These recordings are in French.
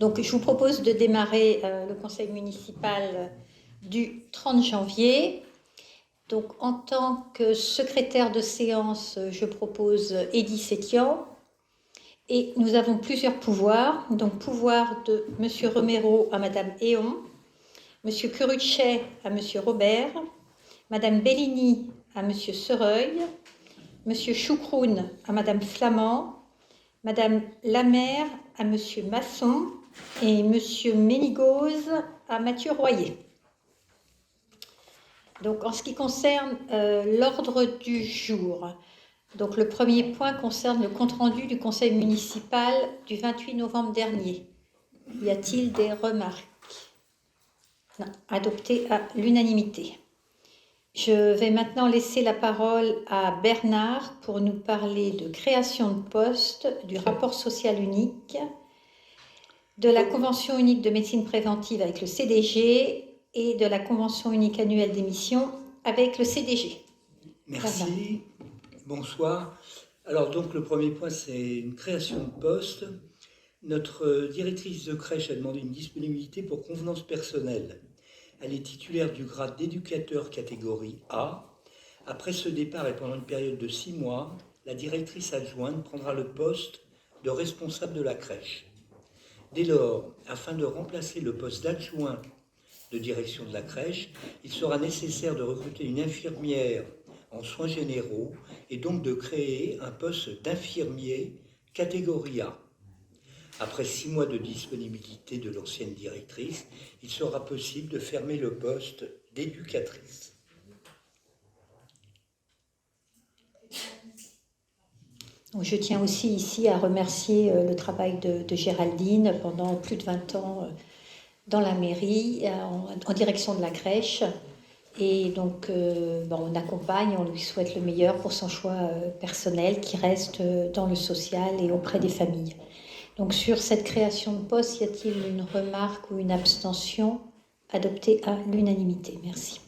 Donc, je vous propose de démarrer le conseil municipal du 30 janvier. Donc, en tant que secrétaire de séance, je propose Eddy Sétian. Et nous avons plusieurs pouvoirs. Donc, pouvoir de M. Romero à Mme Héon, M. Curuchet à M. Robert, Mme Bellini à M. Sereuil, M. Choucroune à Mme Flamand, Mme Lamère à M. Masson et M. Ménigoz à Mathieu Royer. Donc, en ce qui concerne l'ordre du jour, donc le premier point concerne le compte-rendu du conseil municipal du 28 novembre dernier. Y a-t-il des remarques? Non, adopté à l'unanimité. Je vais maintenant laisser la parole à Bernard pour nous parler de création de poste, du rapport social unique, de la convention unique de médecine préventive avec le CDG et de la convention unique annuelle d'émission avec le CDG. Merci, bonsoir. Alors donc le premier point, c'est une création de poste. Notre directrice de crèche a demandé une disponibilité pour convenance personnelle. Elle est titulaire du grade d'éducateur catégorie A. Après ce départ et pendant une période de 6 mois, la directrice adjointe prendra le poste de responsable de la crèche. Dès lors, afin de remplacer le poste d'adjoint de direction de la crèche, il sera nécessaire de recruter une infirmière en soins généraux et donc de créer un poste d'infirmier catégorie A. Après 6 mois de disponibilité de l'ancienne directrice, il sera possible de fermer le poste d'éducatrice. Je tiens aussi ici à remercier le travail de Géraldine pendant plus de 20 ans dans la mairie, en direction de la crèche. Et donc, on accompagne, on lui souhaite le meilleur pour son choix personnel qui reste dans le social et auprès des familles. Donc, sur cette création de poste, y a-t-il une remarque ou une abstention? Adoptée à l'unanimité. Merci.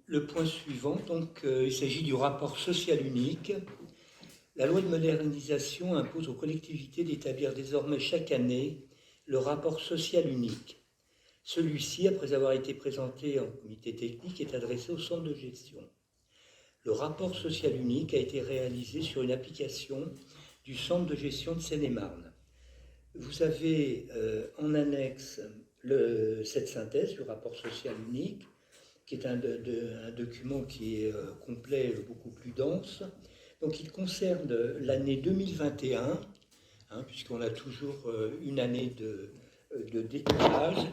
Le point suivant, donc, il s'agit du rapport social unique. La loi de modernisation impose aux collectivités d'établir désormais chaque année le rapport social unique. Celui-ci, après avoir été présenté en comité technique, est adressé au centre de gestion. Le rapport social unique a été réalisé sur une application du centre de gestion de Seine-et-Marne. Vous avez en annexe cette synthèse du rapport social unique, qui est un document qui est complet, beaucoup plus dense. Donc il concerne l'année 2021, puisqu'on a toujours une année de décollage,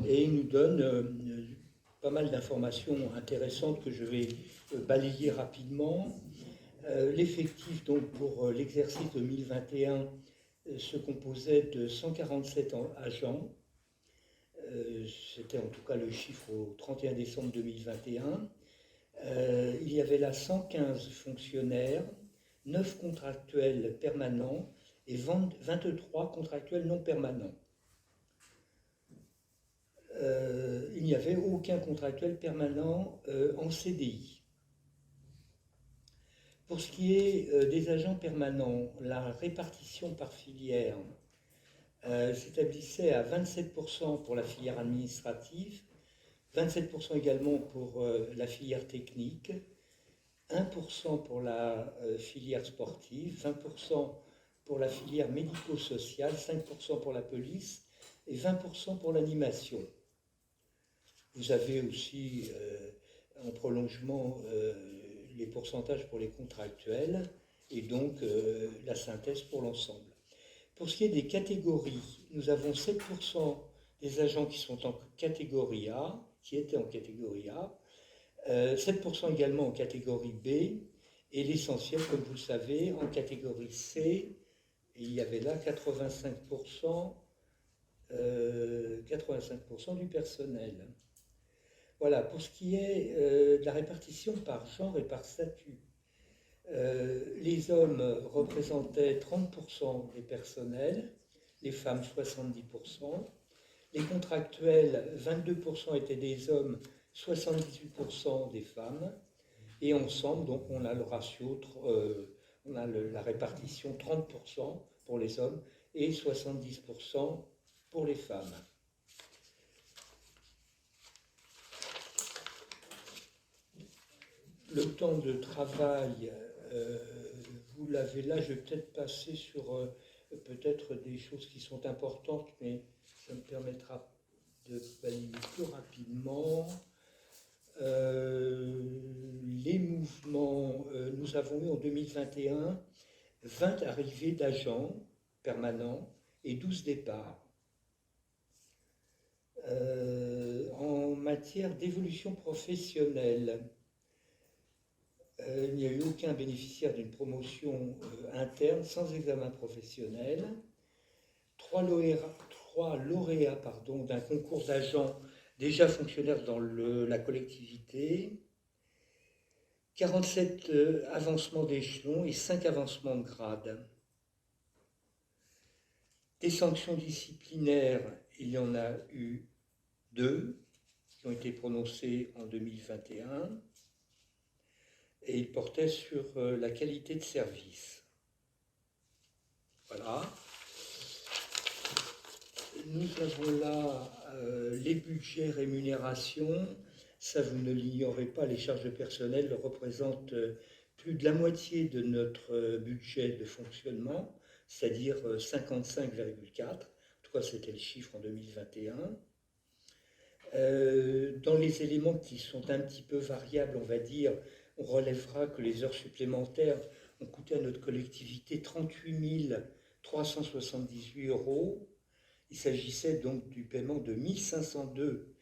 et il nous donne pas mal d'informations intéressantes que je vais balayer rapidement. L'effectif donc pour l'exercice 2021 se composait de 147 agents. C'était en tout cas le chiffre au 31 décembre 2021. Il y avait là 115 fonctionnaires, 9 contractuels permanents et 23 contractuels non permanents. Il n'y avait aucun contractuel permanent en CDI. Pour ce qui est des agents permanents, la répartition par filière s'établissait à 27% pour la filière administrative, 27% également pour la filière technique, 1% pour la filière sportive, 20% pour la filière médico-sociale, 5% pour la police et 20% pour l'animation. Vous avez aussi en prolongement les pourcentages pour les contractuels et donc la synthèse pour l'ensemble. Pour ce qui est des catégories, nous avons 7% des agents qui sont en catégorie A, qui étaient en catégorie A, 7% également en catégorie B, et l'essentiel, comme vous le savez, en catégorie C, et il y avait là 85% du personnel. Voilà, pour ce qui est de la répartition par genre et par statut, les hommes représentaient 30% des personnels, les femmes 70%, les contractuels 22% étaient des hommes, 78% des femmes, et ensemble, donc on a le ratio, la répartition 30% pour les hommes et 70% pour les femmes. Le temps de travail, vous l'avez là, je vais peut-être passer sur peut-être des choses qui sont importantes, mais ça me permettra de balayer plus rapidement. Les mouvements, nous avons eu en 2021 20 arrivées d'agents permanents et 12 départs. En matière d'évolution professionnelle, il n'y a eu aucun bénéficiaire d'une promotion interne sans examen professionnel. 3 lauréats d'un concours d'agents déjà fonctionnaires dans la collectivité. 47 avancements d'échelon et 5 avancements de grade. Des sanctions disciplinaires, il y en a eu 2 qui ont été prononcées en 2021 et ils portaient sur la qualité de service. Voilà. Nous avons là les budgets rémunération. Ça, vous ne l'ignorez pas, les charges de personnel représentent plus de la moitié de notre budget de fonctionnement, c'est-à-dire 55,4. En tout cas, c'était le chiffre en 2021. Dans les éléments qui sont un petit peu variables, on va dire, on relèvera que les heures supplémentaires ont coûté à notre collectivité 38 378 €. Il s'agissait donc du paiement de 1502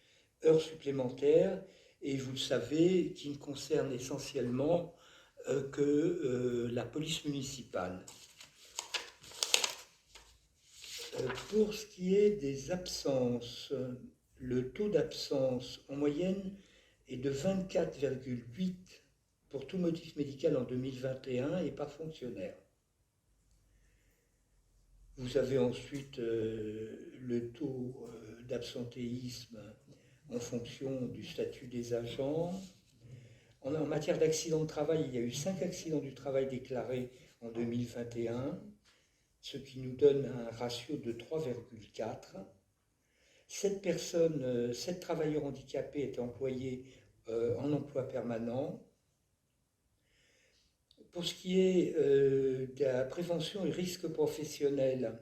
heures supplémentaires, et vous le savez, qui ne concerne essentiellement que la police municipale. Pour ce qui est des absences, le taux d'absence en moyenne est de 24,8 pour tout motif médical en 2021 et par fonctionnaire. Vous avez ensuite le taux d'absentéisme en fonction du statut des agents. En matière d'accidents de travail, il y a eu 5 accidents du travail déclarés en 2021, ce qui nous donne un ratio de 3,4. 7 travailleurs handicapés étaient employés en emploi permanent. Pour ce qui est de la prévention et risques professionnels,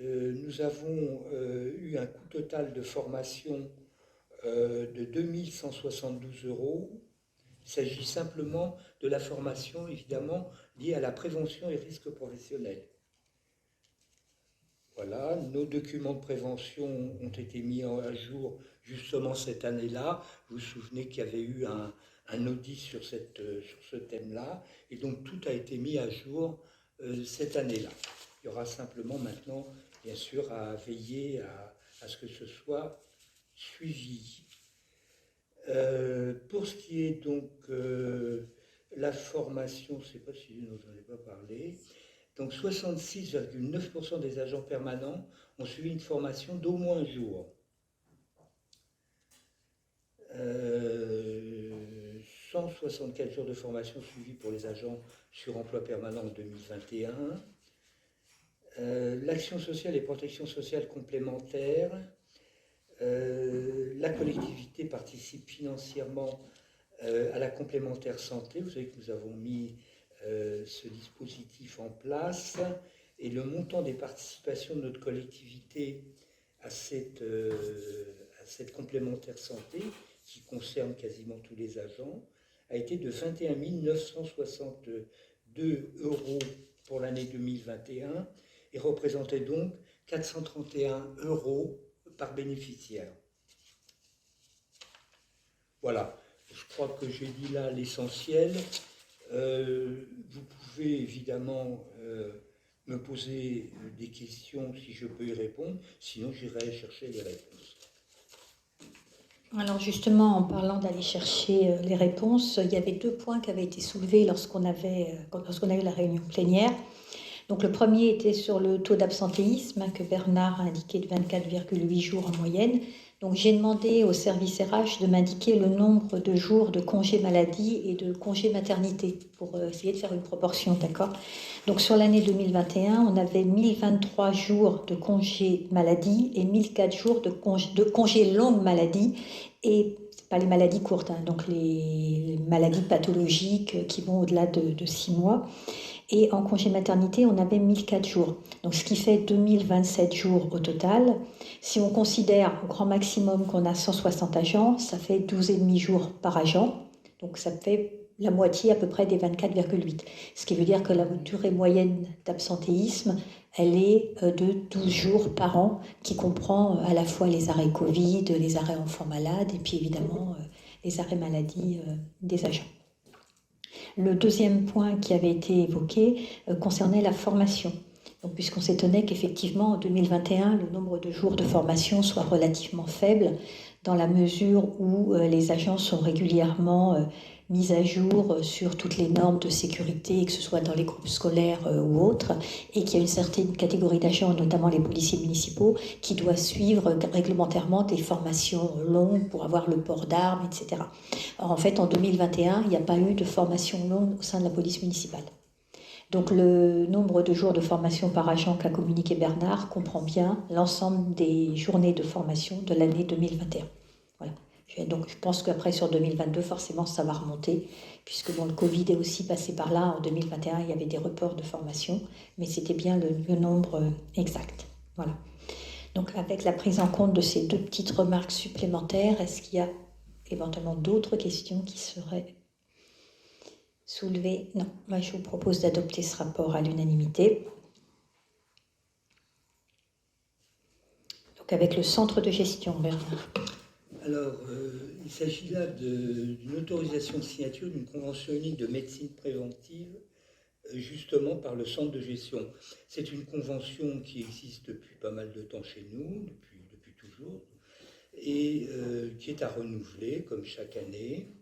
nous avons eu un coût total de formation de 2172 €. Il s'agit simplement de la formation, évidemment, liée à la prévention et risques professionnels. Voilà, nos documents de prévention ont été mis à jour justement cette année-là. Vous vous souvenez qu'il y avait eu un audit sur ce thème-là, et donc tout a été mis à jour cette année-là. Il y aura simplement maintenant, bien sûr, à veiller à ce que ce soit suivi. Pour ce qui est donc la formation, je ne sais pas si je n'en ai pas parlé, donc 66,9% des agents permanents ont suivi une formation d'au moins un jour. 164 jours de formation suivis pour les agents sur emploi permanent en 2021. L'action sociale et protection sociale complémentaire. La collectivité participe financièrement à la complémentaire santé. Vous savez que nous avons mis ce dispositif en place, et le montant des participations de notre collectivité à cette complémentaire santé, qui concerne quasiment tous les agents, a été de 21 962 € pour l'année 2021 et représentait donc 431 € par bénéficiaire. Voilà, je crois que j'ai dit là l'essentiel. Vous pouvez évidemment me poser des questions si je peux y répondre, sinon j'irai chercher les réponses. Alors justement, en parlant d'aller chercher les réponses, il y avait 2 points qui avaient été soulevés lorsqu'on a eu la réunion plénière. Donc le premier était sur le taux d'absentéisme que Bernard a indiqué de 24,8 jours en moyenne. Donc j'ai demandé au service RH de m'indiquer le nombre de jours de congé maladie et de congé maternité pour essayer de faire une proportion, d'accord? Donc sur l'année 2021, on avait 1023 jours de congé maladie et 1004 jours de congé longue maladie, et pas les maladies courtes, hein, donc les maladies pathologiques qui vont au-delà de 6 mois. Et en congé maternité, on avait 1004 jours. Donc, ce qui fait 2027 jours au total. Si on considère au grand maximum qu'on a 160 agents, ça fait 12,5 jours par agent. Donc, ça fait la moitié à peu près des 24,8. Ce qui veut dire que la durée moyenne d'absentéisme, elle est de 12 jours par an, qui comprend à la fois les arrêts Covid, les arrêts enfants malades et puis évidemment les arrêts maladie des agents. Le deuxième point qui avait été évoqué concernait la formation. Donc, puisqu'on s'étonnait qu'effectivement en 2021, le nombre de jours de formation soit relativement faible, dans la mesure où les agents sont régulièrement mis à jour sur toutes les normes de sécurité, que ce soit dans les groupes scolaires ou autres, et qu'il y a une certaine catégorie d'agents, notamment les policiers municipaux, qui doivent suivre réglementairement des formations longues pour avoir le port d'armes, etc. Or, en fait, en 2021, il n'y a pas eu de formation longue au sein de la police municipale. Donc le nombre de jours de formation par agent qu'a communiqué Bernard comprend bien l'ensemble des journées de formation de l'année 2021. Voilà. Donc je pense qu'après sur 2022, forcément ça va remonter, puisque bon, le Covid est aussi passé par là. En 2021, il y avait des reports de formation, mais c'était bien le nombre exact. Voilà. Donc avec la prise en compte de ces deux petites remarques supplémentaires, est-ce qu'il y a éventuellement d'autres questions qui seraient soulevées? Non, moi je vous propose d'adopter ce rapport à l'unanimité. Donc avec le centre de gestion, Bernard. Alors, il s'agit là d'une autorisation de signature d'une convention unique de médecine préventive, justement par le centre de gestion. C'est une convention qui existe depuis pas mal de temps chez nous, depuis toujours, et qui est à renouveler comme chaque année.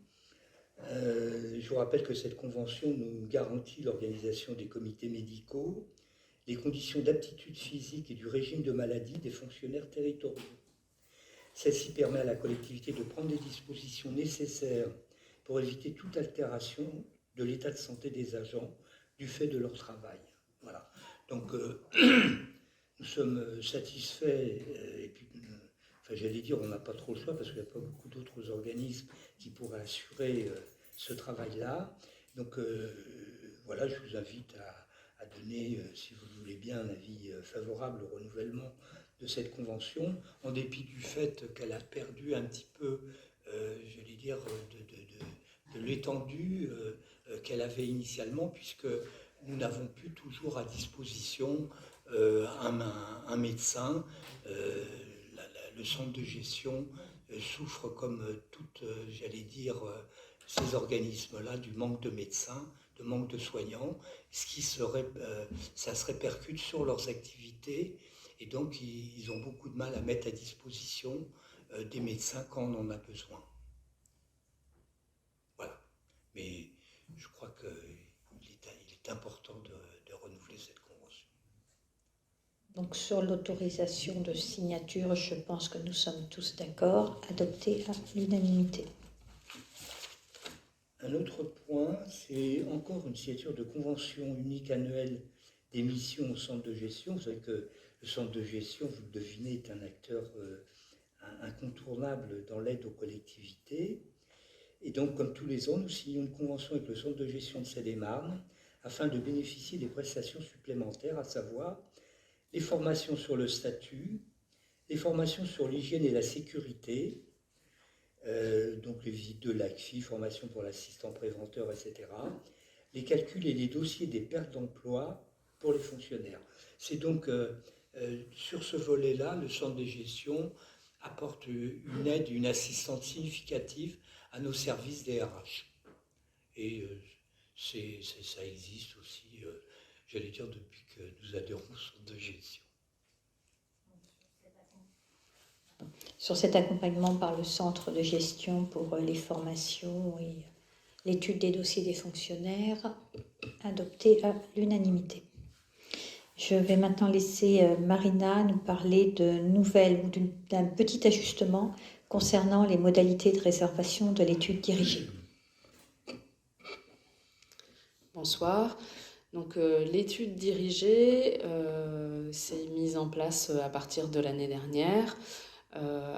Je vous rappelle que cette convention nous garantit l'organisation des comités médicaux, les conditions d'aptitude physique et du régime de maladie des fonctionnaires territoriaux. Celle-ci permet à la collectivité de prendre les dispositions nécessaires pour éviter toute altération de l'état de santé des agents du fait de leur travail. Voilà. Donc, nous sommes satisfaits, et puis, j'allais dire, on n'a pas trop le choix parce qu'il n'y a pas beaucoup d'autres organismes qui pourraient assurer ce travail-là. Donc, voilà, je vous invite à donner, si vous le voulez bien, un avis favorable au renouvellement de cette convention, en dépit du fait qu'elle a perdu un petit peu, j'allais dire, de l'étendue qu'elle avait initialement, puisque nous n'avons plus toujours à disposition un médecin. Le centre de gestion souffre, comme toutes, j'allais dire, ces organismes-là, du manque de médecins, de manque de soignants, ce qui ça se répercute sur leurs activités. Et donc, ils ont beaucoup de mal à mettre à disposition des médecins quand on en a besoin. Voilà. Mais je crois qu'il est important de renouveler cette convention. Donc, sur l'autorisation de signature, je pense que nous sommes tous d'accord, adopté à l'unanimité. Un autre point, c'est encore une signature de convention unique annuelle des missions au centre de gestion. Vous savez que le centre de gestion, vous le devinez, est un acteur incontournable dans l'aide aux collectivités. Et donc, comme tous les ans, nous signons une convention avec le centre de gestion de Seine-et-Marne afin de bénéficier des prestations supplémentaires, à savoir les formations sur le statut, les formations sur l'hygiène et la sécurité, donc les visites de l'ACFI, formation pour l'assistant préventeur, etc., les calculs et les dossiers des pertes d'emploi pour les fonctionnaires. C'est donc sur ce volet-là, le centre de gestion apporte une aide, une assistance significative à nos services des RH. Et ça existe aussi, j'allais dire, depuis que nous adhérons au centre de gestion. Sur cet accompagnement par le centre de gestion pour les formations et l'étude des dossiers des fonctionnaires, adopté à l'unanimité. Je vais maintenant laisser Marina nous parler de nouvelles ou d'un petit ajustement concernant les modalités de réservation de l'étude dirigée. Bonsoir. Donc, l'étude dirigée s'est mise en place à partir de l'année dernière.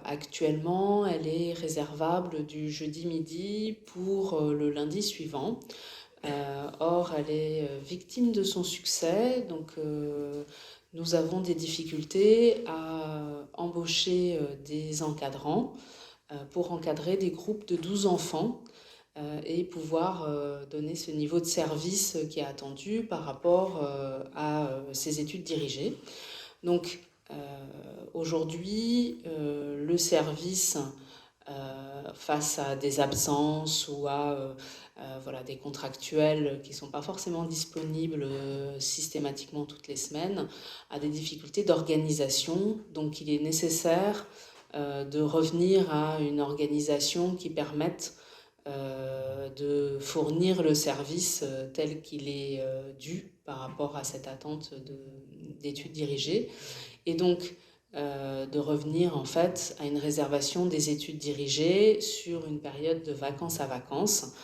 Actuellement, elle est réservable du jeudi midi pour le lundi suivant. Or, elle est victime de son succès, donc nous avons des difficultés à embaucher des encadrants pour encadrer des groupes de 12 enfants et pouvoir donner ce niveau de service qui est attendu par rapport à ces études dirigées. Donc aujourd'hui, le service face à des absences ou à voilà, des contractuels qui ne sont pas forcément disponibles systématiquement toutes les semaines, a des difficultés d'organisation. Donc il est nécessaire de revenir à une organisation qui permette de fournir le service tel qu'il est dû par rapport à cette attente d'études dirigées. Et donc, de revenir en fait à une réservation des études dirigées sur une période de vacances à vacances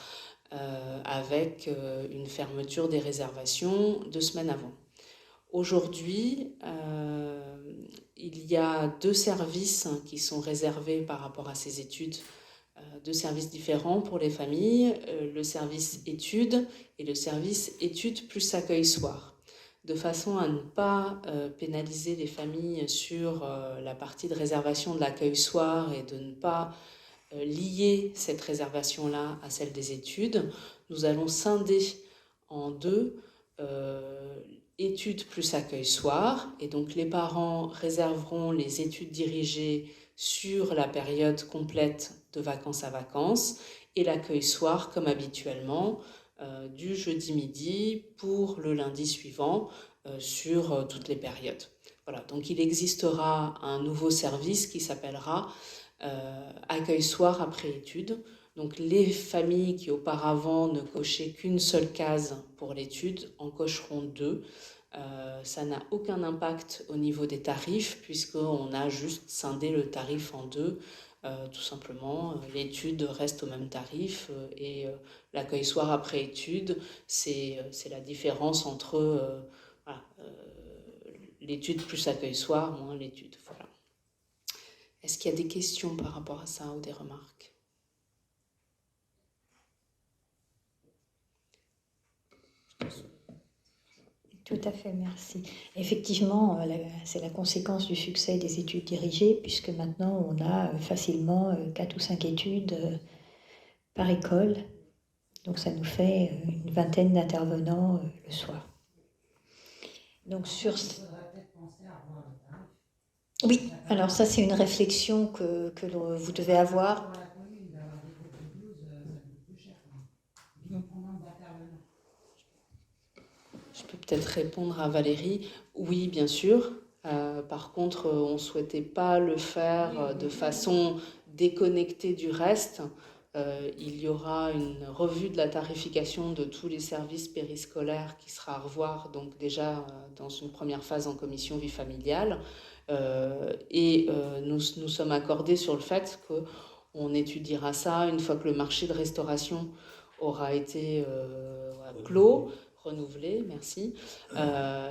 avec une fermeture des réservations 2 semaines avant. Aujourd'hui, il y a 2 services qui sont réservés par rapport à ces études, 2 services différents pour les familles, le service études et le service études plus accueil soir, de façon à ne pas pénaliser les familles sur la partie de réservation de l'accueil soir et de ne pas lier cette réservation-là à celle des études. Nous allons scinder en 2 études plus accueil soir, et donc les parents réserveront les études dirigées sur la période complète de vacances à vacances et l'accueil soir comme habituellement du jeudi midi pour le lundi suivant sur toutes les périodes. Voilà, donc il existera un nouveau service qui s'appellera accueil soir après études. Donc les familles qui auparavant ne cochaient qu'une seule case pour l'étude en cocheront 2. Ça n'a aucun impact au niveau des tarifs puisqu'on a juste scindé le tarif en 2. Tout simplement, l'étude reste au même tarif et l'accueil soir après étude, c'est la différence entre voilà, l'étude plus accueil soir moins l'étude. Voilà. Est-ce qu'il y a des questions par rapport à ça ou des remarques ? Tout à fait, merci. Effectivement, c'est la conséquence du succès des études dirigées, puisque maintenant on a facilement 4 ou 5 études par école. Donc ça nous fait une vingtaine d'intervenants le soir. Donc sur... Oui, alors ça c'est une réflexion que vous devez avoir. Je peux peut-être répondre à Valérie. Oui, bien sûr. Par contre, on ne souhaitait pas le faire de façon déconnectée du reste. Il y aura une revue de la tarification de tous les services périscolaires qui sera à revoir, donc déjà dans une première phase en commission vie familiale. Nous sommes accordés sur le fait qu'on étudiera ça une fois que le marché de restauration aura été clos, renouvelé, merci.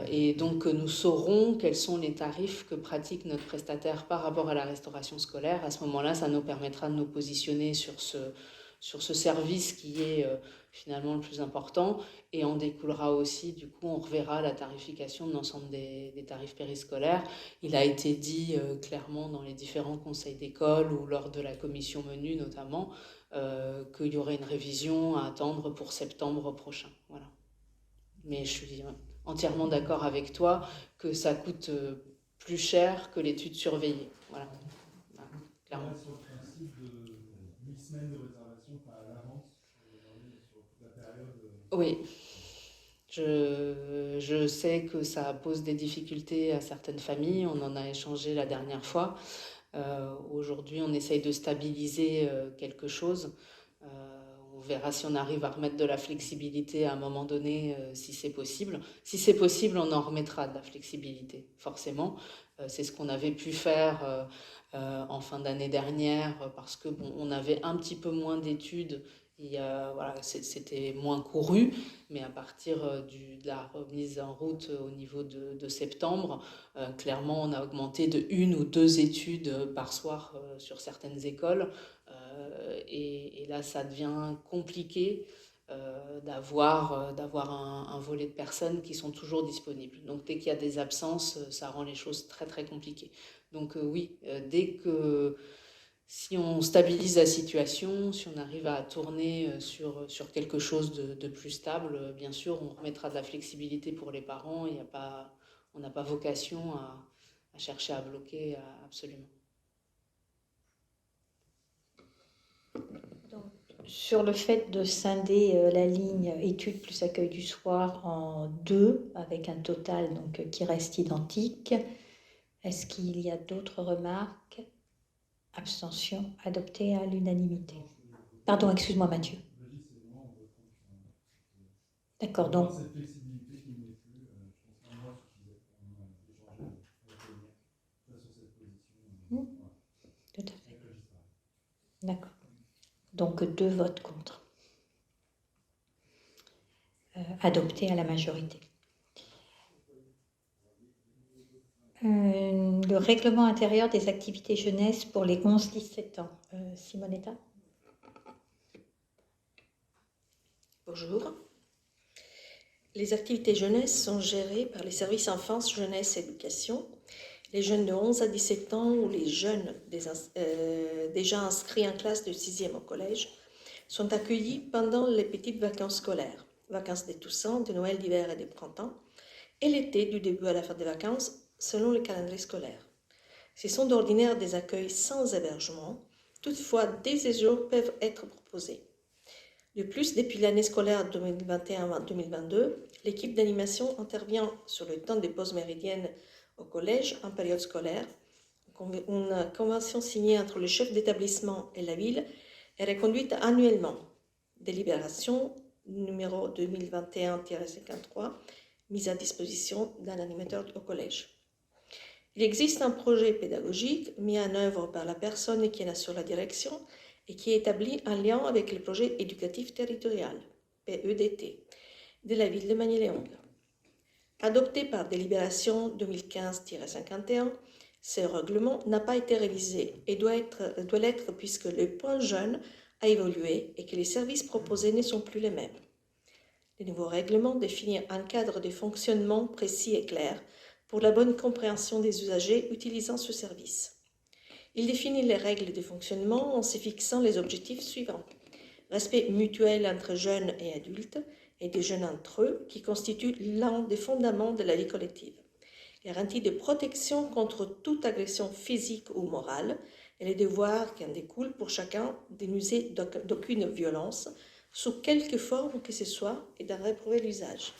Et donc nous saurons quels sont les tarifs que pratique notre prestataire par rapport à la restauration scolaire. À ce moment-là, ça nous permettra de nous positionner sur ce service qui est finalement le plus important, et en découlera aussi, du coup, on reverra la tarification de l'ensemble des tarifs périscolaires. Il a été dit clairement dans les différents conseils d'école ou lors de la commission menu notamment, qu'il y aurait une révision à attendre pour septembre prochain. Voilà. Mais je suis entièrement d'accord avec toi que ça coûte plus cher que l'étude surveillée. Voilà. Clairement. Sur le principe de 8 semaines de réservation à l'avance sur toute la période. Oui. Je sais que ça pose des difficultés à certaines familles. On en a échangé la dernière fois. Aujourd'hui, on essaye de stabiliser quelque chose. On verra si on arrive à remettre de la flexibilité à un moment donné, si c'est possible. Si c'est possible, on en remettra de la flexibilité, forcément. C'est ce qu'on avait pu faire en fin d'année dernière, parce que bon, on avait un petit peu moins d'études. Voilà, c'était moins couru, mais à partir de la remise en route au niveau de septembre, clairement, on a augmenté de 1 ou 2 études par soir sur certaines écoles. Et là, ça devient compliqué d'avoir un volet de personnes qui sont toujours disponibles. Donc, dès qu'il y a des absences, ça rend les choses très, très compliquées. Donc, oui, si on stabilise la situation, si on arrive à tourner sur quelque chose de plus stable, bien sûr, on remettra de la flexibilité pour les parents. On n'a pas vocation à chercher à bloquer absolument. Donc, sur le fait de scinder la ligne études plus accueil du soir en 2, avec un total donc, qui reste identique, est-ce qu'il y a d'autres remarques? Abstention adoptée à l'unanimité. Pardon, excuse-moi Mathieu. D'accord, donc. Cette flexibilité qui n'est plus, je pense qu'un mois suffisait pour échanger avec le maire sur cette position. Tout à fait. D'accord. Donc 2 votes contre. Adopté à la majorité. Le règlement intérieur des activités jeunesse pour les 11-17 ans. Simonetta? Bonjour. Les activités jeunesse sont gérées par les services enfance, jeunesse et éducation. Les jeunes de 11 à 17 ans ou les jeunes déjà inscrits en classe de 6e au collège sont accueillis pendant les petites vacances scolaires, vacances des Toussaint, de Noël, d'hiver et des printemps, et l'été du début à la fin des vacances selon le calendrier scolaire. Ce sont d'ordinaire des accueils sans hébergement, toutefois des séjours peuvent être proposés. De plus, depuis l'année scolaire 2021-2022, l'équipe d'animation intervient sur le temps des pauses méridiennes au collège en période scolaire. Une convention signée entre le chef d'établissement et la ville est reconduite annuellement. Délibération numéro 2021-53, mise à disposition d'un animateur au collège. Il existe un projet pédagogique mis en œuvre par la personne qui en assure la direction et qui est établi en lien avec le projet éducatif territorial, PEDT, de la ville de Magny-les-Hongles. Adopté par délibération 2015-51, ce règlement n'a pas été révisé et doit l'être puisque le point jeune a évolué et que les services proposés ne sont plus les mêmes. Le nouveau règlement définit un cadre de fonctionnement précis et clair pour la bonne compréhension des usagers utilisant ce service. Il définit les règles de fonctionnement en se fixant les objectifs suivants. Respect mutuel entre jeunes et adultes et des jeunes entre eux qui constitue l'un des fondements de la vie collective. Garantie de protection contre toute agression physique ou morale et les devoirs qui en découlent pour chacun de n'user d'aucune violence sous quelque forme que ce soit et d'en réprouver l'usage.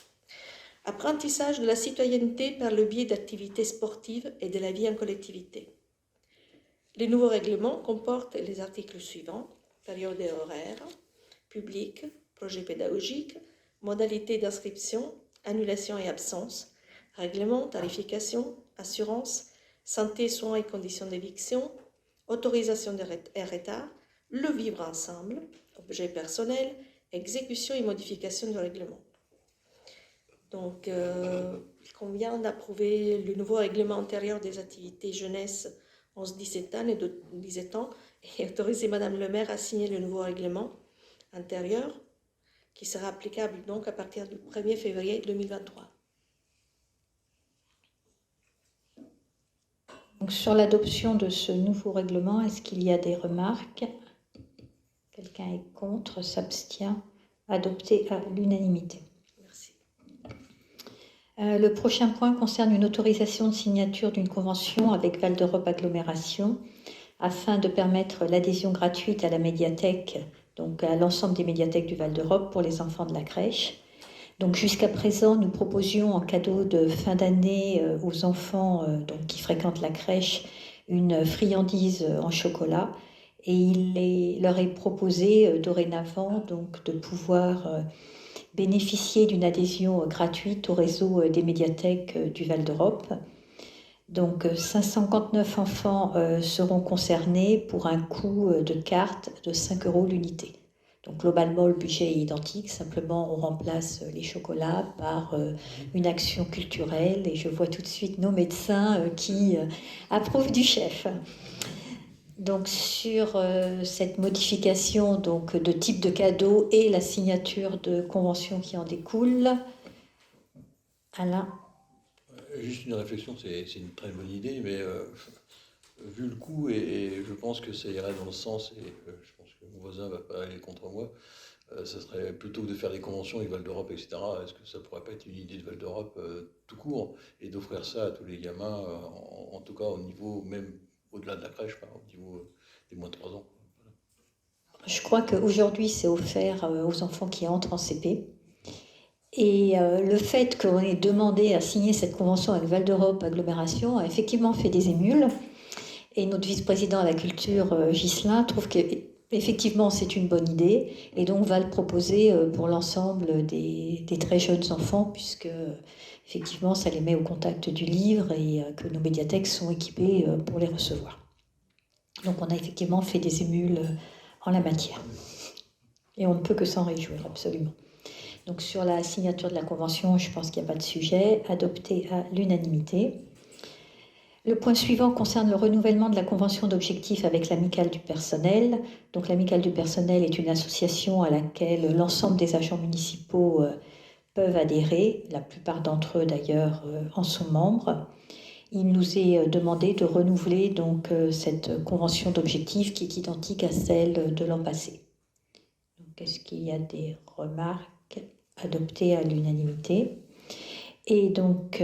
Apprentissage de la citoyenneté par le biais d'activités sportives et de la vie en collectivité. Le nouveau règlement comporte les articles suivants: période et horaire, public, projet pédagogique, modalités d'inscription, annulation et absence, règlement, tarification, assurance, santé, soins et conditions d'éviction, autorisation et retard, le vivre ensemble, objet personnel, exécution et modification du règlement. Donc, il convient d'approuver le nouveau règlement intérieur des activités jeunesse 11-17 ans et de 17 ans et autoriser Madame le maire à signer le nouveau règlement intérieur qui sera applicable donc à partir du 1er février 2023. Donc, sur l'adoption de ce nouveau règlement, est-ce qu'il y a des remarques? Quelqu'un est contre, s'abstient, adopté à l'unanimité. Merci. Le prochain point concerne une autorisation de signature d'une convention avec Val d'Europe Agglomération afin de permettre l'adhésion gratuite à la médiathèque, donc à l'ensemble des médiathèques du Val d'Europe pour les enfants de la crèche. Donc jusqu'à présent, nous proposions en cadeau de fin d'année aux enfants qui fréquentent la crèche une friandise en chocolat. et leur est proposé dorénavant donc, de pouvoir bénéficier d'une adhésion gratuite au réseau des médiathèques du Val d'Europe. Donc 559 enfants seront concernés pour un coût de carte de 5 € l'unité. Donc globalement, le budget est identique, simplement on remplace les chocolats par une action culturelle et je vois tout de suite nos médecins qui approuvent du chef. Donc sur cette modification donc, de type de cadeau et la signature de convention qui en découle, Alain. Juste une réflexion, c'est une très bonne idée, mais vu le coût, et je pense que ça irait dans le sens, et je pense que mon voisin ne va pas aller contre moi, ça serait plutôt que de faire des conventions avec Val d'Europe, etc. Est-ce que ça ne pourrait pas être une idée de Val d'Europe tout court, et d'offrir ça à tous les gamins, en tout cas au niveau, même au-delà de la crèche, au niveau des moins de 3 ans. Je crois qu'aujourd'hui, c'est offert aux enfants qui entrent en CP. Et le fait qu'on ait demandé à signer cette convention avec Val d'Europe Agglomération a effectivement fait des émules. Et notre vice-président à la culture, Ghislain, trouve qu'effectivement c'est une bonne idée et donc va le proposer pour l'ensemble des très jeunes enfants puisque effectivement ça les met au contact du livre et que nos médiathèques sont équipées pour les recevoir. Donc on a effectivement fait des émules en la matière. Et on ne peut que s'en réjouir, absolument. Donc sur la signature de la convention, je pense qu'il n'y a pas de sujet, adopté à l'unanimité. Le point suivant concerne le renouvellement de la convention d'objectifs avec l'Amicale du personnel. Donc l'Amicale du personnel est une association à laquelle l'ensemble des agents municipaux peuvent adhérer. La plupart d'entre eux d'ailleurs en sont membres. Il nous est demandé de renouveler donc cette convention d'objectifs qui est identique à celle de l'an passé. Donc, est-ce qu'il y a des remarques adoptées à l'unanimité? Et donc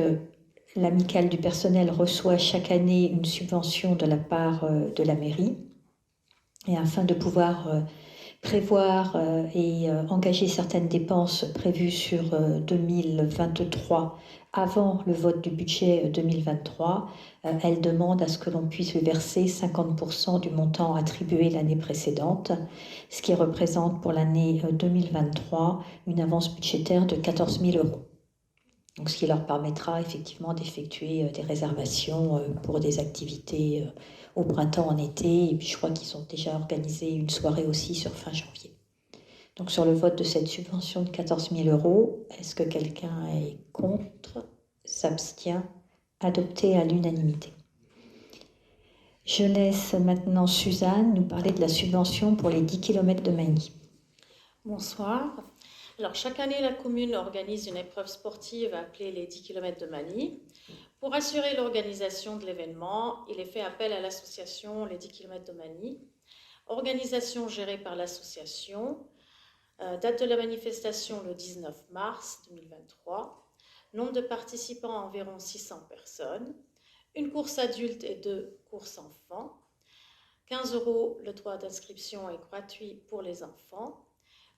l'Amicale du personnel reçoit chaque année une subvention de la part de la mairie. Et afin de pouvoir prévoir et engager certaines dépenses prévues sur 2023 avant le vote du budget 2023, elle demande à ce que l'on puisse lui verser 50% du montant attribué l'année précédente, ce qui représente pour l'année 2023 une avance budgétaire de 14 000 €. Donc, ce qui leur permettra effectivement d'effectuer des réservations pour des activités au printemps, en été. Et puis, je crois qu'ils ont déjà organisé une soirée aussi sur fin janvier. Donc, sur le vote de cette subvention de 14 000 €, est-ce que quelqu'un est contre? S'abstient? Adopté à l'unanimité. Je laisse maintenant Suzanne nous parler de la subvention pour les 10 km de Magny. Bonsoir. Alors, chaque année, la commune organise une épreuve sportive appelée les 10 km de Magny. Pour assurer l'organisation de l'événement, il est fait appel à l'association Les 10 km de Magny, organisation gérée par l'association. Date de la manifestation le 19 mars 2023. Nombre de participants environ 600 personnes. Une course adulte et 2 courses enfants. 15 €, le droit d'inscription est gratuit pour les enfants.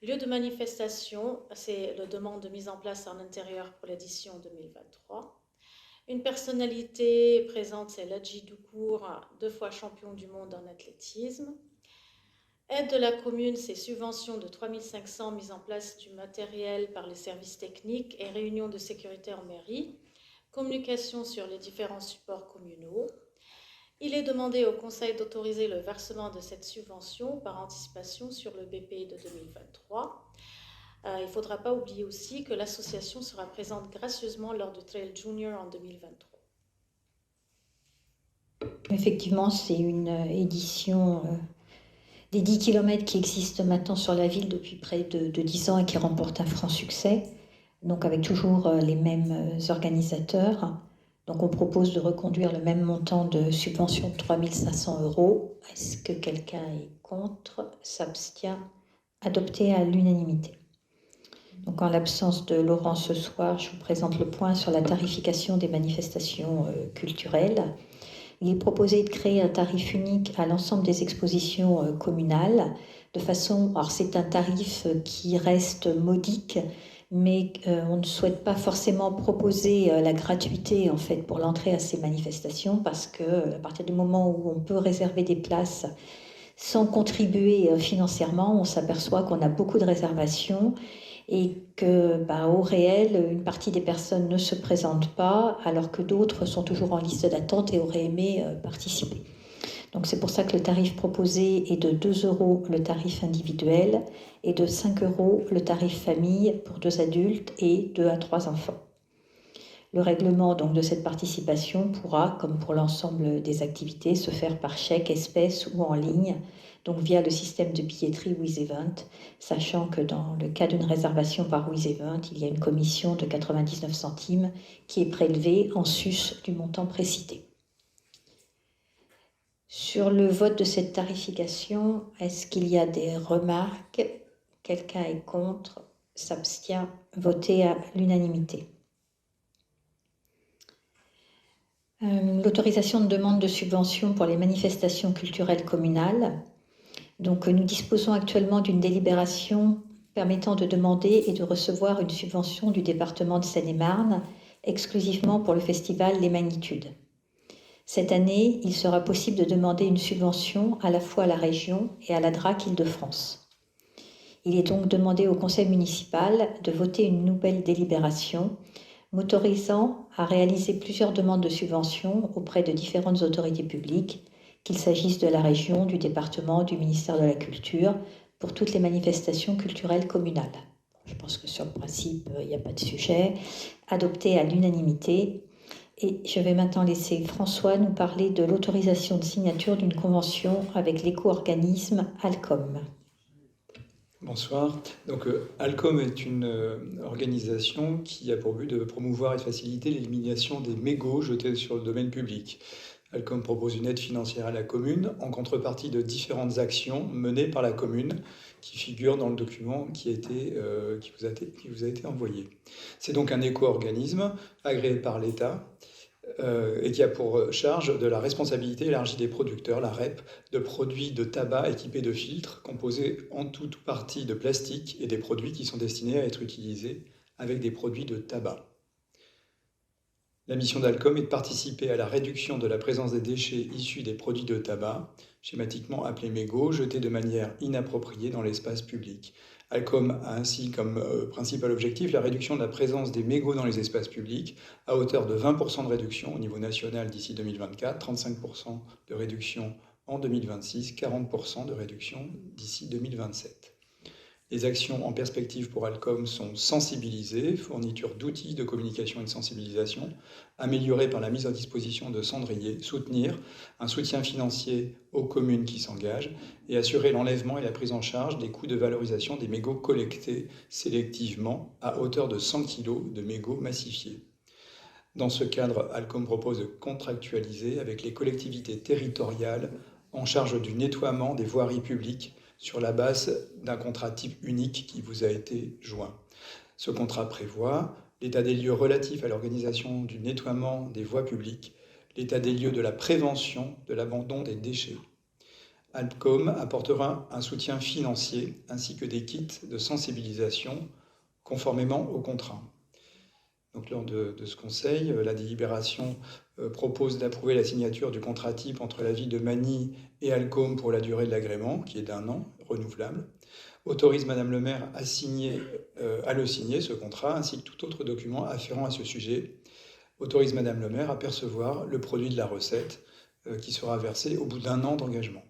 Lieu de manifestation, c'est la demande de mise en place en intérieur pour l'édition 2023. Une personnalité présente, c'est Ladji Doukour, 2 fois champion du monde en athlétisme. Aide de la commune, c'est subvention de 3 500, mise en place du matériel par les services techniques et réunion de sécurité en mairie. Communication sur les différents supports communaux. Il est demandé au Conseil d'autoriser le versement de cette subvention par anticipation sur le BPI de 2023. Il ne faudra pas oublier aussi que l'association sera présente gracieusement lors du Trail Junior en 2023. Effectivement, c'est une édition des 10 km qui existe maintenant sur la ville depuis près de 10 ans et qui remporte un franc succès, donc avec toujours les mêmes organisateurs. Donc on propose de reconduire le même montant de subvention de 3 500 €. Est-ce que quelqu'un est contre? S'abstient? Adopté à l'unanimité. Donc en l'absence de Laurent ce soir, je vous présente le point sur la tarification des manifestations culturelles. Il est proposé de créer un tarif unique à l'ensemble des expositions communales, de façon, alors c'est un tarif qui reste modique, mais on ne souhaite pas forcément proposer la gratuité en fait pour l'entrée à ces manifestations parce que à partir du moment où on peut réserver des places, sans contribuer financièrement, on s'aperçoit qu'on a beaucoup de réservations et que, au réel, une partie des personnes ne se présentent pas, alors que d'autres sont toujours en liste d'attente et auraient aimé participer. Donc c'est pour ça que le tarif proposé est de 2 € le tarif individuel et de 5 € le tarif famille pour 2 adultes et 2 à 3 enfants. Le règlement donc de cette participation pourra, comme pour l'ensemble des activités, se faire par chèque, espèce ou en ligne, donc via le système de billetterie WizEvent, sachant que dans le cas d'une réservation par WizEvent, il y a une commission de 99 centimes qui est prélevée en sus du montant précité. Sur le vote de cette tarification, est-ce qu'il y a des remarques? Quelqu'un est contre, s'abstient, voté à l'unanimité. L'autorisation de demande de subvention pour les manifestations culturelles communales. Donc, nous disposons actuellement d'une délibération permettant de demander et de recevoir une subvention du département de Seine-et-Marne exclusivement pour le festival Les Magnitudes. Cette année, il sera possible de demander une subvention à la fois à la région et à la DRAC Île-de-France. Il est donc demandé au conseil municipal de voter une nouvelle délibération m'autorisant à réaliser plusieurs demandes de subventions auprès de différentes autorités publiques, qu'il s'agisse de la région, du département, du ministère de la Culture, pour toutes les manifestations culturelles communales. Je pense que sur le principe, il n'y a pas de sujet. Adopté à l'unanimité. Et je vais maintenant laisser François nous parler de l'autorisation de signature d'une convention avec l'éco-organisme Alcom. Bonsoir. Donc, Alcom est une organisation qui a pour but de promouvoir et de faciliter l'élimination des mégots jetés sur le domaine public. Alcom propose une aide financière à la commune en contrepartie de différentes actions menées par la commune qui figurent dans le document qui vous a été envoyé. C'est donc un éco-organisme agréé par l'État et qui a pour charge de la responsabilité élargie des producteurs, la REP, de produits de tabac équipés de filtres composés en tout ou partie de plastique et des produits qui sont destinés à être utilisés avec des produits de tabac. La mission d'Alcom est de participer à la réduction de la présence des déchets issus des produits de tabac, schématiquement appelés mégots, jetés de manière inappropriée dans l'espace public. Alcom a ainsi comme principal objectif la réduction de la présence des mégots dans les espaces publics à hauteur de 20% de réduction au niveau national d'ici 2024, 35% de réduction en 2026, 40% de réduction d'ici 2027. Les actions en perspective pour Alcom sont sensibilisées, fourniture d'outils de communication et de sensibilisation, améliorées par la mise à disposition de cendriers, soutenir un soutien financier aux communes qui s'engagent et assurer l'enlèvement et la prise en charge des coûts de valorisation des mégots collectés sélectivement à hauteur de 100 kg de mégots massifiés. Dans ce cadre, Alcom propose de contractualiser avec les collectivités territoriales en charge du nettoiement des voiries publiques sur la base d'un contrat type unique qui vous a été joint. Ce contrat prévoit l'état des lieux relatif à l'organisation du nettoiement des voies publiques, l'état des lieux de la prévention de l'abandon des déchets. Alcom apportera un soutien financier ainsi que des kits de sensibilisation conformément au contrat. Donc, lors de ce conseil, la délibération propose d'approuver la signature du contrat type entre la ville de Magny et Alcom pour la durée de l'agrément, qui est d'1 an, renouvelable. Autorise Madame le maire à le signer, ce contrat, ainsi que tout autre document afférent à ce sujet. Autorise Madame le maire à percevoir le produit de la recette qui sera versé au bout d'1 an d'engagement.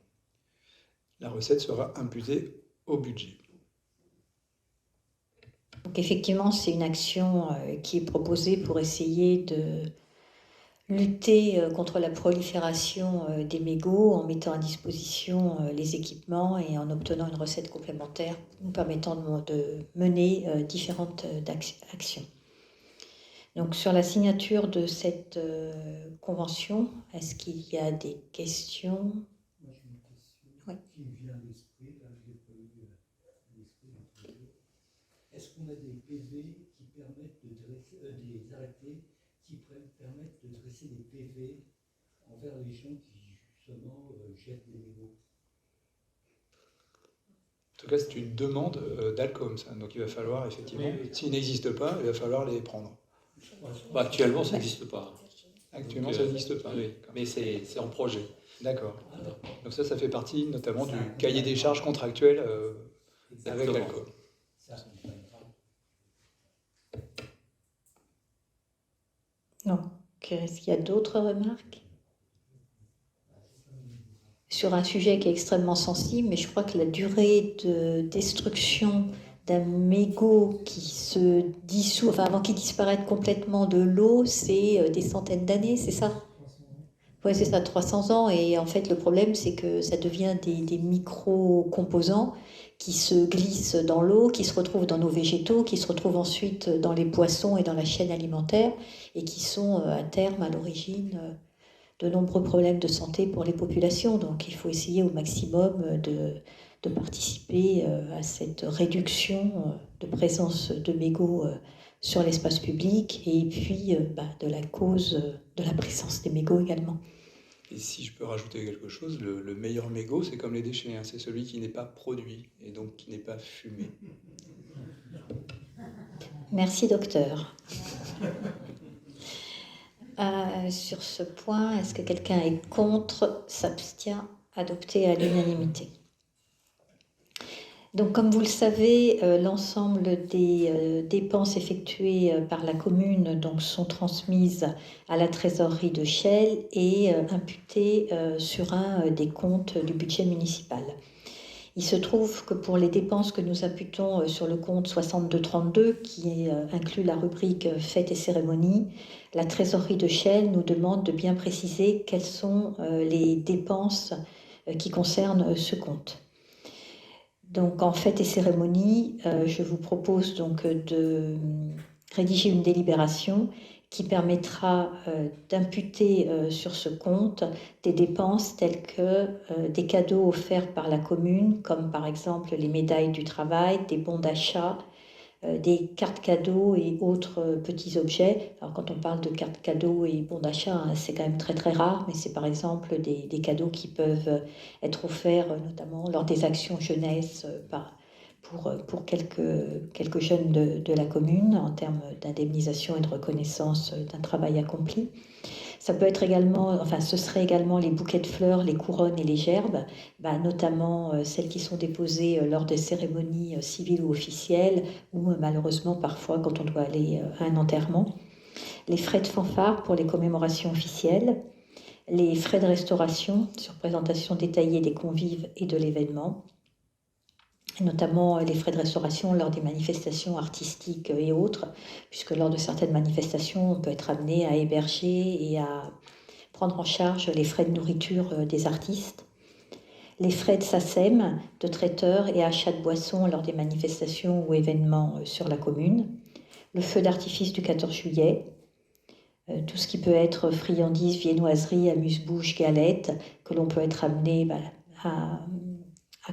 La recette sera imputée au budget. Donc effectivement, c'est une action qui est proposée pour essayer de lutter contre la prolifération des mégots en mettant à disposition les équipements et en obtenant une recette complémentaire nous permettant de mener différentes actions. Donc sur la signature de cette convention, est-ce qu'il y a des questions? Moi, j'ai une question Oui. qui me vient à l'esprit, là, je l'ai pas eu à l'esprit l'autre jour. Est-ce qu'on a des PV qui permettent de dresser, des arrêtés qui permettent de dresser des PV envers les gens qui, justement, jettent des mégots? En tout cas, c'est une demande d'Alcom, ça. Donc il va falloir, effectivement, s'il n'existe pas, il va falloir les prendre. Actuellement, ça n'existe pas. Actuellement, ça n'existe pas. Oui, mais c'est en projet. D'accord. Donc ça fait partie notamment du cahier des charges contractuel avec Exactement. Alcom. Ça accompagnera. Donc, est-ce qu'il y a d'autres remarques sur un sujet qui est extrêmement sensible, mais je crois que la durée de destruction d'un mégot qui se dissout, enfin avant qu'il disparaisse complètement de l'eau, c'est des centaines d'années, c'est ça? Oui, c'est ça, 300 ans. Et en fait, le problème, c'est que ça devient des micro-composants qui se glissent dans l'eau, qui se retrouvent dans nos végétaux, qui se retrouvent ensuite dans les poissons et dans la chaîne alimentaire, et qui sont à terme à l'origine de nombreux problèmes de santé pour les populations. Donc il faut essayer au maximum de participer à cette réduction de présence de mégots sur l'espace public et puis de la cause de la présence des mégots également. Et si je peux rajouter quelque chose, le meilleur mégot, c'est comme les déchets, hein, c'est celui qui n'est pas produit et donc qui n'est pas fumé. Merci docteur. Sur ce point, est-ce que quelqu'un est contre, s'abstient, adopté à l'unanimité? Donc, comme vous le savez, l'ensemble des dépenses effectuées par la commune donc, sont transmises à la trésorerie de Chelles et imputées sur un des comptes du budget municipal. Il se trouve que pour les dépenses que nous imputons sur le compte 6232, qui inclut la rubrique fêtes et cérémonies, la trésorerie de Chelles nous demande de bien préciser quelles sont les dépenses qui concernent ce compte. Donc en fêtes et cérémonies, je vous propose donc de rédiger une délibération qui permettra d'imputer sur ce compte des dépenses telles que des cadeaux offerts par la commune, comme par exemple les médailles du travail, des bons d'achat, des cartes cadeaux et autres petits objets. Alors quand on parle de cartes cadeaux et bons d'achat, hein, c'est quand même très très rare, mais c'est par exemple des cadeaux qui peuvent être offerts notamment lors des actions jeunesse pour quelques jeunes de la commune en termes d'indemnisation et de reconnaissance d'un travail accompli. Ça peut être également, enfin ce serait également les bouquets de fleurs, les couronnes et les gerbes, notamment celles qui sont déposées lors des cérémonies civiles ou officielles, ou malheureusement parfois quand on doit aller à un enterrement. Les frais de fanfare pour les commémorations officielles, les frais de restauration sur présentation détaillée des convives et de l'événement, notamment les frais de restauration lors des manifestations artistiques et autres, puisque lors de certaines manifestations, on peut être amené à héberger et à prendre en charge les frais de nourriture des artistes, les frais de SACEM, de traiteur et achat de boissons lors des manifestations ou événements sur la commune, le feu d'artifice du 14 juillet, tout ce qui peut être friandises, viennoiseries, amuse-bouches, galettes, que l'on peut être amené à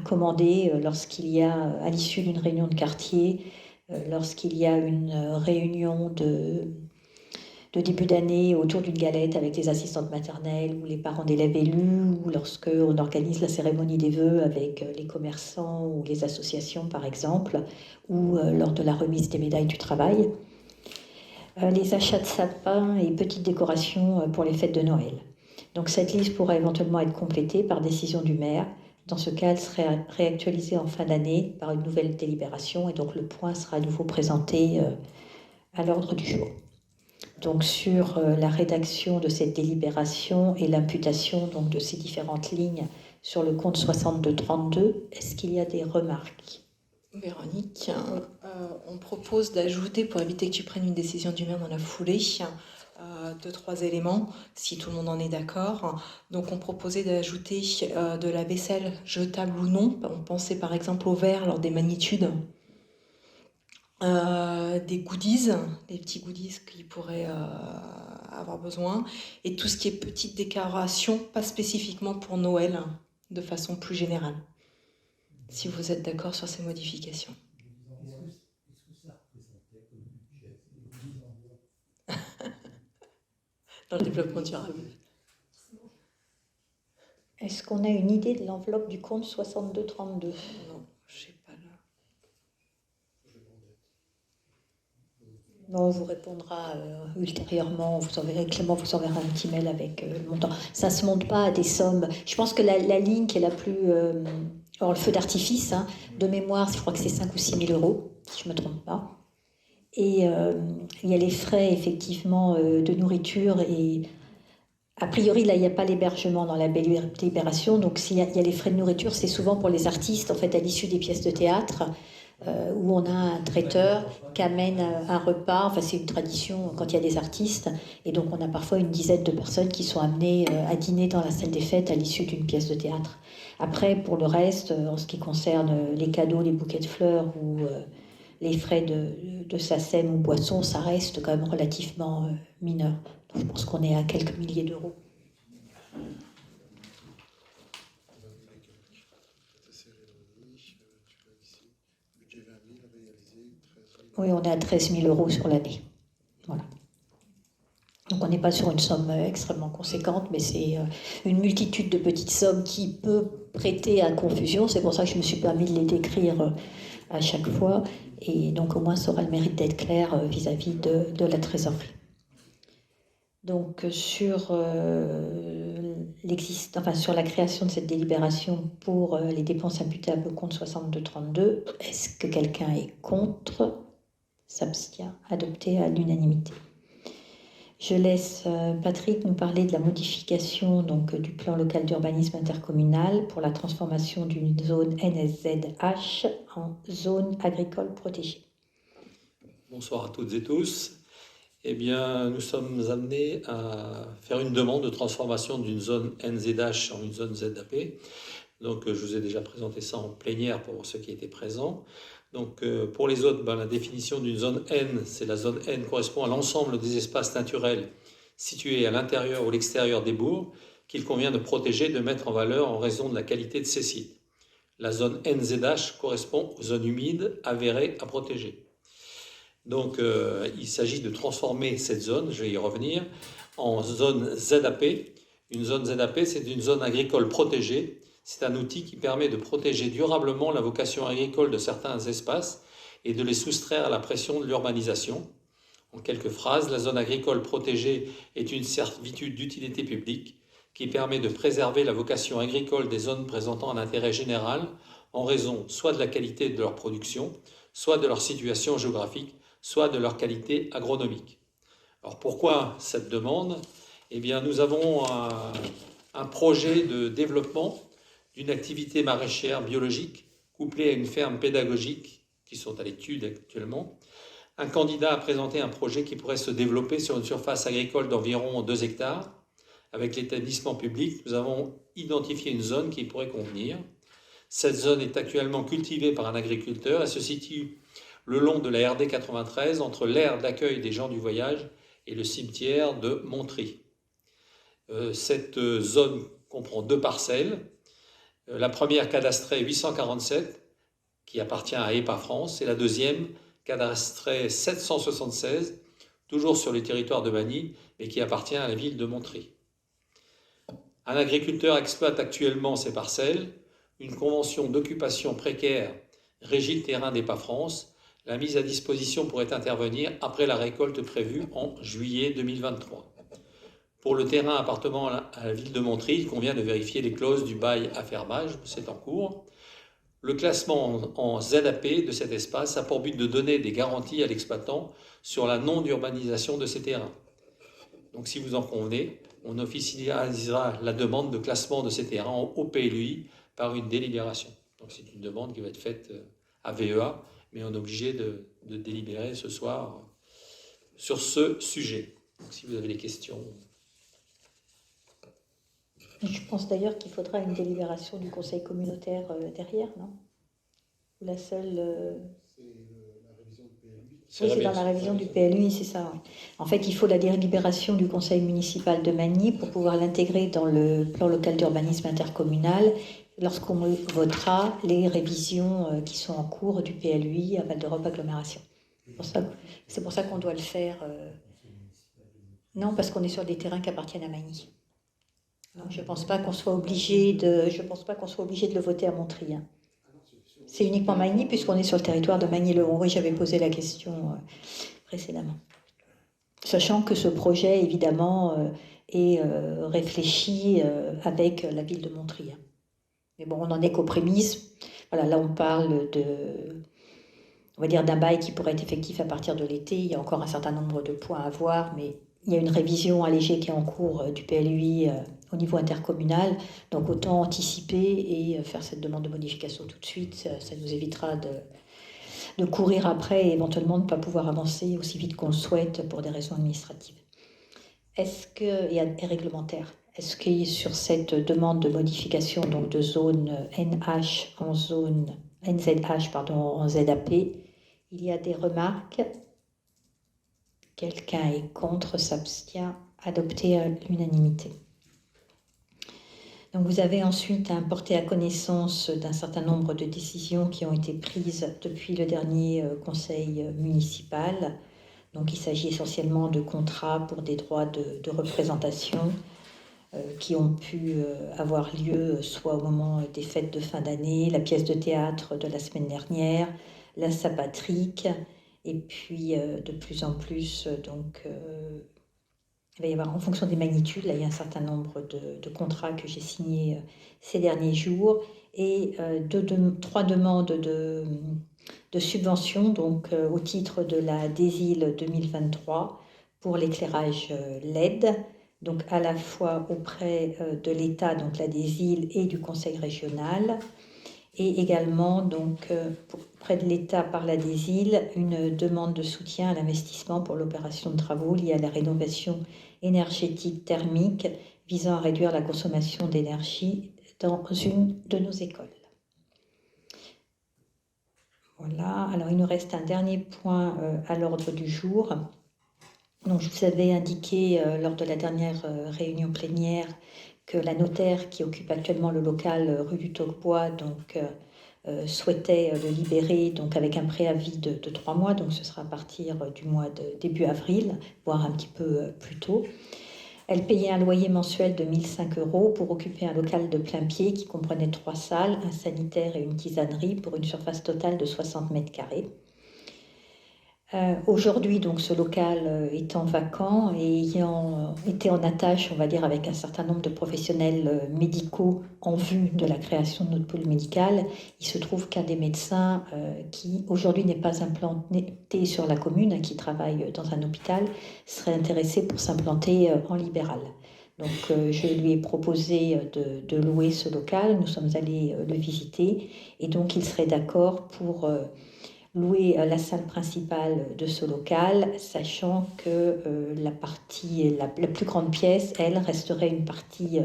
commander lorsqu'il y a, à l'issue d'une réunion de quartier, lorsqu'il y a une réunion de début d'année autour d'une galette avec les assistantes maternelles ou les parents d'élèves élus, ou lorsqu'on organise la cérémonie des vœux avec les commerçants ou les associations par exemple, ou lors de la remise des médailles du travail. Les achats de sapins et petites décorations pour les fêtes de Noël. Donc cette liste pourra éventuellement être complétée par décision du maire. Dans ce cas, elle serait réactualisée en fin d'année par une nouvelle délibération et donc le point sera à nouveau présenté à l'ordre du jour. Donc sur la rédaction de cette délibération et l'imputation donc, de ces différentes lignes sur le compte 6232, est-ce qu'il y a des remarques ? Véronique, on propose d'ajouter, pour éviter que tu prennes une décision du maire dans la foulée, 2-3 éléments, si tout le monde en est d'accord. Donc on proposait d'ajouter de la vaisselle jetable ou non. On pensait par exemple au verre lors des magnitudes. Des goodies, des petits goodies qu'ils pourraient avoir besoin. Et tout ce qui est petite décoration, pas spécifiquement pour Noël, de façon plus générale. Si vous êtes d'accord sur ces modifications. Est-ce que ça représentait comme budget les 10 enveloppes Dans le développement durable. Est-ce qu'on a une idée de l'enveloppe du compte 6232 ? Non, je sais pas là. On vous répondra ultérieurement. Clément vous enverra un petit mail avec le montant. Ça ne se monte pas à des sommes. Je pense que la ligne qui est la plus... alors, le feu d'artifice, hein, de mémoire, je crois que c'est 5 ou 6 000 euros, si je ne me trompe pas. Et il y a les frais, effectivement, de nourriture. Et a priori, là, il n'y a pas l'hébergement dans la délibération. Donc, s'il y a les frais de nourriture, c'est souvent pour les artistes, en fait, à l'issue des pièces de théâtre. Où on a un traiteur qui amène un repas, enfin c'est une tradition quand il y a des artistes, et donc on a parfois une dizaine de personnes qui sont amenées à dîner dans la salle des fêtes à l'issue d'une pièce de théâtre. Après, pour le reste, en ce qui concerne les cadeaux, les bouquets de fleurs ou les frais de SACEM ou boissons, ça reste quand même relativement mineur. Donc, je pense qu'on est à quelques milliers d'euros. Oui, on est à 13 000 euros sur l'année. Voilà. Donc on n'est pas sur une somme extrêmement conséquente, mais c'est une multitude de petites sommes qui peut prêter à confusion. C'est pour ça que je me suis permis de les décrire à chaque fois. Et donc au moins ça aura le mérite d'être clair vis-à-vis de la trésorerie. Donc sur, sur la création de cette délibération pour les dépenses imputables au compte 6232, est-ce que quelqu'un est contre ? S'abstient, adopté à l'unanimité. Je laisse Patrick nous parler de la modification donc, du plan local d'urbanisme intercommunal pour la transformation d'une zone NSZH en zone agricole protégée. Bonsoir à toutes et tous. Eh bien, nous sommes amenés à faire une demande de transformation d'une zone NZH en une zone ZAP. Donc, je vous ai déjà présenté ça en plénière pour ceux qui étaient présents. Donc, pour les autres, la définition d'une zone N, c'est la zone N correspond à l'ensemble des espaces naturels situés à l'intérieur ou l'extérieur des bourgs qu'il convient de protéger et de mettre en valeur en raison de la qualité de ces sites. La zone NZH correspond aux zones humides avérées à protéger. Donc, il s'agit de transformer cette zone, je vais y revenir, en zone ZAP. Une zone ZAP, c'est une zone agricole protégée. C'est un outil qui permet de protéger durablement la vocation agricole de certains espaces et de les soustraire à la pression de l'urbanisation. En quelques phrases, la zone agricole protégée est une servitude d'utilité publique qui permet de préserver la vocation agricole des zones présentant un intérêt général en raison soit de la qualité de leur production, soit de leur situation géographique, soit de leur qualité agronomique. Alors pourquoi cette demande ? Eh bien, nous avons un projet de développement d'une activité maraîchère biologique couplée à une ferme pédagogique qui sont à l'étude actuellement. Un candidat a présenté un projet qui pourrait se développer sur une surface agricole d'environ 2 hectares. Avec l'établissement public, nous avons identifié une zone qui pourrait convenir. Cette zone est actuellement cultivée par un agriculteur et se situe le long de la RD 93 entre l'aire d'accueil des gens du voyage et le cimetière de Montry. Cette zone comprend 2 parcelles. La première cadastrée 847, qui appartient à EPA France, et la deuxième cadastrée 776, toujours sur le territoire de Magny, mais qui appartient à la ville de Montry. Un agriculteur exploite actuellement ces parcelles. Une convention d'occupation précaire régit le terrain d'EPA France. La mise à disposition pourrait intervenir après la récolte prévue en juillet 2023. Pour le terrain appartenant à la ville de Montry, il convient de vérifier les clauses du bail à fermage, c'est en cours. Le classement en ZAP de cet espace a pour but de donner des garanties à l'exploitant sur la non-urbanisation de ces terrains. Donc si vous en convenez, on officialisera la demande de classement de ces terrains au PLUI par une délibération. Donc c'est une demande qui va être faite à VEA, mais on est obligé de délibérer ce soir sur ce sujet. Donc si vous avez des questions... Je pense d'ailleurs qu'il faudra une délibération du conseil communautaire derrière, non ? Ou la seule... C'est dans la révision du PLUI, c'est ça. Oui. En fait, il faut la délibération du conseil municipal de Magny pour pouvoir l'intégrer dans le plan local d'urbanisme intercommunal lorsqu'on votera les révisions qui sont en cours du PLUI à Val d'Europe Agglomération. C'est pour ça qu'on doit le faire. Non, parce qu'on est sur des terrains qui appartiennent à Magny. Donc, je ne pense pas qu'on soit obligé de le voter à Montry. Hein. C'est uniquement Magny puisqu'on est sur le territoire de Magny-le-Haut. Oui, j'avais posé la question précédemment. Sachant que ce projet, évidemment, est réfléchi avec la ville de Montry. Mais bon, on n'en est qu'aux prémices. Voilà, là, on parle on va dire, d'un bail qui pourrait être effectif à partir de l'été. Il y a encore un certain nombre de points à voir, mais il y a une révision allégée qui est en cours du PLUI au niveau intercommunal. Donc, autant anticiper et faire cette demande de modification tout de suite. Ça nous évitera de courir après et éventuellement de ne pas pouvoir avancer aussi vite qu'on le souhaite pour des raisons administratives. Et réglementaires. Est-ce que sur cette demande de modification donc de zone NH en zone NZH en ZAP, il y a des remarques? Quelqu'un est contre, s'abstient, adopté à l'unanimité. Donc vous avez ensuite porté à connaissance d'un certain nombre de décisions qui ont été prises depuis le dernier conseil municipal. Donc il s'agit essentiellement de contrats pour des droits de représentation qui ont pu avoir lieu soit au moment des fêtes de fin d'année, la pièce de théâtre de la semaine dernière, la Saint-Patrick, et puis de plus en plus, donc il va y avoir, en fonction des magnitudes, là il y a un certain nombre de contrats que j'ai signés ces derniers jours, et 3 demandes de subventions, donc au titre de la DESIL 2023 pour l'éclairage LED, donc à la fois auprès de l'État, donc la DESIL, et du Conseil régional, et également donc auprès de l'État par la DESIL, une demande de soutien à l'investissement pour l'opération de travaux liés à la rénovation énergétique thermique visant à réduire la consommation d'énergie dans une de nos écoles. Voilà, alors il nous reste un dernier point à l'ordre du jour. Donc, je vous avais indiqué lors de la dernière réunion plénière que la notaire qui occupe actuellement le local rue du Tauquebois souhaitait le libérer donc avec un préavis de 3 mois, donc ce sera à partir du mois de début avril, voire un petit peu plus tôt. Elle payait un loyer mensuel de 1 005 € pour occuper un local de plein pied qui comprenait 3 salles, un sanitaire et une tisanerie pour une surface totale de 60 mètres carrés. Aujourd'hui, donc, ce local étant vacant et ayant été en attache, on va dire, avec un certain nombre de professionnels médicaux en vue de la création de notre pôle médical, il se trouve qu'un des médecins qui aujourd'hui n'est pas implanté sur la commune, qui travaille dans un hôpital, serait intéressé pour s'implanter en libéral. Donc, je lui ai proposé de louer ce local. Nous sommes allés le visiter et donc il serait d'accord pour louer la salle principale de ce local, sachant que la plus grande pièce, elle, resterait une partie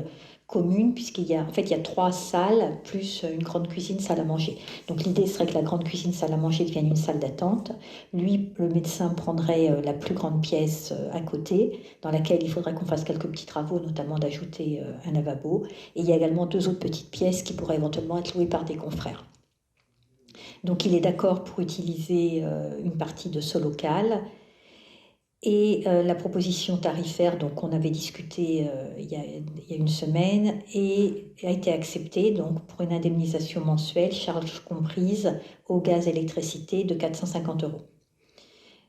commune, puisqu'il y a 3 salles, plus une grande cuisine, salle à manger. Donc l'idée serait que la grande cuisine, salle à manger devienne une salle d'attente. Lui, le médecin, prendrait la plus grande pièce à côté, dans laquelle il faudrait qu'on fasse quelques petits travaux, notamment d'ajouter un lavabo. Et il y a également 2 autres petites pièces qui pourraient éventuellement être louées par des confrères. Donc il est d'accord pour utiliser une partie de ce local. Et la proposition tarifaire qu'on avait discutée il y a une semaine a été acceptée donc, pour une indemnisation mensuelle, charges comprises au gaz et électricité de 450 €.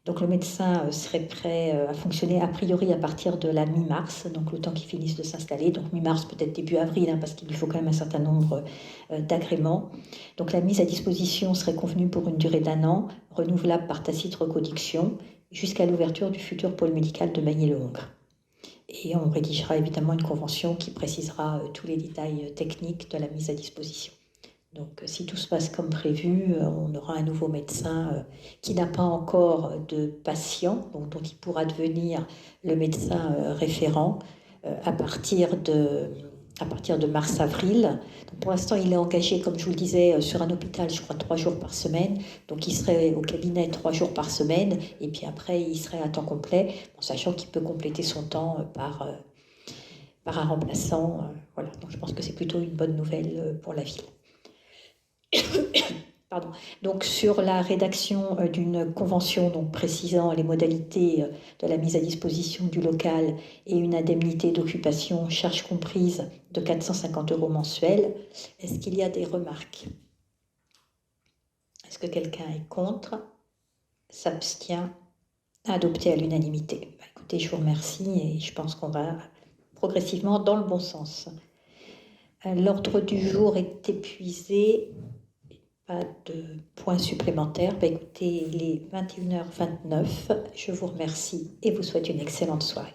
Donc le médecin serait prêt à fonctionner a priori à partir de la mi-mars, donc le temps qu'il finisse de s'installer, donc mi-mars peut-être début avril, parce qu'il lui faut quand même un certain nombre d'agréments. Donc la mise à disposition serait convenue pour une durée d'1 an, renouvelable par tacite reconduction, jusqu'à l'ouverture du futur pôle médical de Magny-le-Hongre. Et on rédigera évidemment une convention qui précisera tous les détails techniques de la mise à disposition. Donc, si tout se passe comme prévu, on aura un nouveau médecin qui n'a pas encore de patient, dont il pourra devenir le médecin référent à partir de mars-avril. Pour l'instant, il est engagé, comme je vous le disais, sur un hôpital, je crois, 3 jours par semaine. Donc, il serait au cabinet 3 jours par semaine. Et puis après, il serait à temps complet, sachant qu'il peut compléter son temps par un remplaçant. Voilà. Donc, je pense que c'est plutôt une bonne nouvelle pour la ville. Pardon. Donc sur la rédaction d'une convention précisant les modalités de la mise à disposition du local et une indemnité d'occupation, charges comprises de 450 € mensuels, est-ce qu'il y a des remarques? Est-ce que quelqu'un est contre? S'abstient? adopté à l'unanimité. Écoutez, je vous remercie et je pense qu'on va progressivement dans le bon sens. L'ordre du jour est épuisé. Pas de points supplémentaires. Écoutez, il est 21h29. Je vous remercie et vous souhaite une excellente soirée.